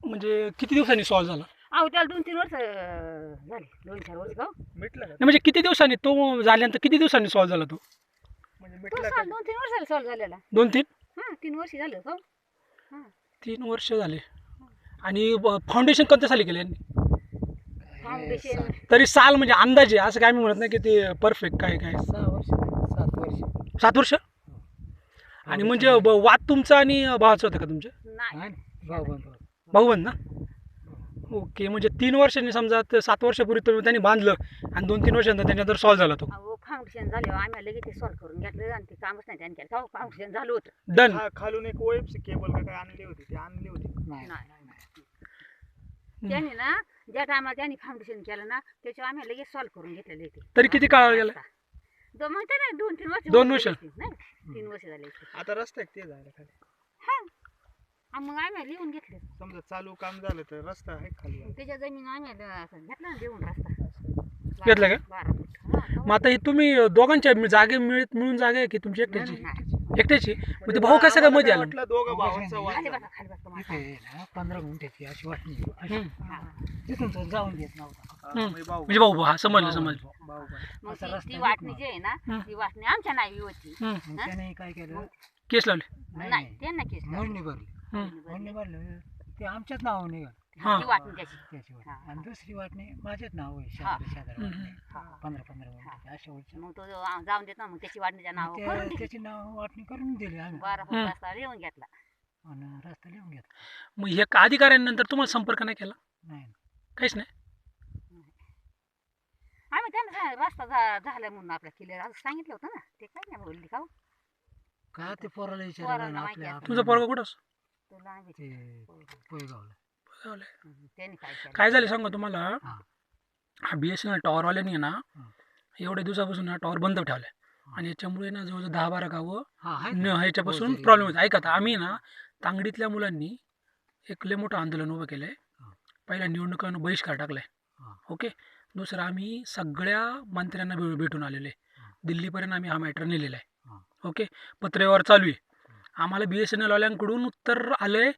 म्हणजे किती दिवसांनी सॉल्व्ह झाला? अहो त्याला 2-3 वर्ष झाले, 2-4 वर्ष का मिटला का नाही म्हणजे किती दिवसांनी तो झाल्यानंतर किती दिवसांनी सॉल्व्ह झाला तो? म्हणजे तो मिटला का 2-3 वर्षाला सॉल्व्ह झालेला. 2-3 हां 3 वर्ष झालं का. हां 3 वर्ष झाले. आणि फाउंडेशन कोणत्या साली केले यांनी? फाउंडेशन तरी साल म्हणजे अंदाजे असं काय मी म्हणत नाही की ते परफेक्ट काय काय 6 वर्ष 7 वर्ष 7 वर्ष. आणि म्हणजे वाद तुमचा आणि भावाचं होतं का तुमच्या? नाही. भाऊ बंद भाऊबंद ना. ओके म्हणजे 3 वर्षांनी समजा 7 वर्षापूर्वी तुम्ही त्यांनी बांधलं आणि 2-3 वर्षांनंतर त्याच्यानंतर सॉल्व्ह झाला तो. अहो फाउंडेशन झाल्यावर आम्ही लगेच ते सॉल्व्ह करून घेतलं आणि ते कामच नाही त्यांनी केलं. फाउंडेशन झालं होतं. डन. खालून एक ओएफसी केबल का काय आणली होती ती आणली होती नाही त्यांनी ना ज्या टायमाला त्यांनी फाउंडेशन केलं ना त्याच्यावर आम्ही लगेच सॉल्व्ह करून घेतलेले ते. तरी किती काळ गेला? मग ते नाही 2-3 वर्ष. 2 वर्ष? नाही 3 वर्ष झाले. आता रस्ता आहे ते जायला खाली हां मग आम्ही लिहून घेतले. समजा चालू काम झालं तर रस्ता आहे खाली त्याच्या जमीन आम्ही घेतला ना देऊन रस्ता. घेतला का? 12 फूट. हां, मग आता ही तुम्ही दोघांच्या जागे मिळून जागा आहे की तुमची एकट्याची? नाही. एकट्याची. मग ते भाऊ कसं काय मध्ये आला? वाटलं दोघं भावांचा वाद खाली झाला. बसा, खाली बसा तुम्हाला. इथे ना 15 गुंठ्याची अशी वाटणी हम्म. हां. तिथून तो जाऊन देत नव्हता. म्हणजे भाऊ म्हणजे भाऊ हा समजलं समजलं. भाऊ मग असा ती रस्ता ती घेत वाटणी नव्हता. जी आहे ना हं. ती वाटणी आमच्या नावी होती. हम्म. मग त्याने काय केलं केस लावले. नाही त्यांना केस लावली. मोडणी भरली हम्म. मोडणी भरलं ते आमच्याच नावावर निघाल हां. ती वाटणी त्याची. त्याची वाटणी. हा. आणि दुसरी वाटणी माझ्याच नाव आहे हा. शेजारी हम्म. हां. 15 गुंठ्याची अशा वर्षी मग तो जाऊन देत ना मग त्याची वाटणीच्या नाव करून दिली. त्याची नाव वाटणी करून दिली आम्ही 12 फूट रस्ता लिहून घेतला. आणि रस्ता लिहून घेतला मग हे अधिकाऱ्यांनंतर तुम्हाला संपर्क नाही केला? नाही काहीच नाही. आम्ही त्यांना रस्ता झाला म्हणून आपल्या क्लिअर असं सांगितलं होतं ना. ते काय नाही बोलली का हो? का ते पोराला विचारायला पोरांना ना माहिती आपल्या आहे. तुमचा पोरगा कुठं असतो? तो लहान आहे. ते पोयगावला त्यांनी काय केलं? काय झालं सांगा तुम्हाला. हा. हा BSNL टॉवरवाल्यानी ना हा. एवढ्या दिवसापासून हा टॉवर बंद ठेवलाय आणि याच्यामुळे ना जवळजवळ 10-12 गावं हा आहे न ना. ह्याच्यापासून गोजरी. प्रॉब्लेम होतो. ऐका आता आम्ही ना तांगडीतल्या मुलांनी एक लय मोठं आंदोलन उभं केलंय. हा. पहिल्या निवडणुकांना बहिष्कार टाकलाय. हा. ओके. दुसरं आम्ही सगळ्या मंत्र्यांना भेटून आलेले. हा. दिल्लीपर्यंत आम्ही हा मॅटर नेलेला हा. आहे. ओके. पत्रव्यवहार चालू आहे. आम्हाला BSNL वाल्यांकडून उत्तर आलंय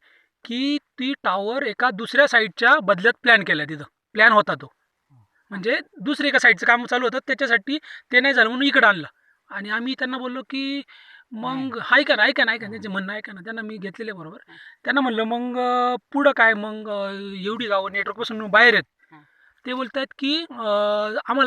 की ती टॉवर एका दुसऱ्या साईडच्या बदल्यात प्लॅन केला. तिथं प्लॅन होता तो म्हणजे दुसऱ्या एका साईडचं काम चालू होतं त्याच्यासाठी ते नाही झालं म्हणून इकडं आणलं. आणि आम्ही त्यांना बोललो की मग ऐका ना त्यांचे म्हणणं ऐका ना. त्यांना मी घेतलेले बरोबर. त्यांना म्हणलं मग पुढं काय मग एवढी गावं नेटवर्कपासून बाहेर आहेत. ते बोलत आहेत की आम्हाला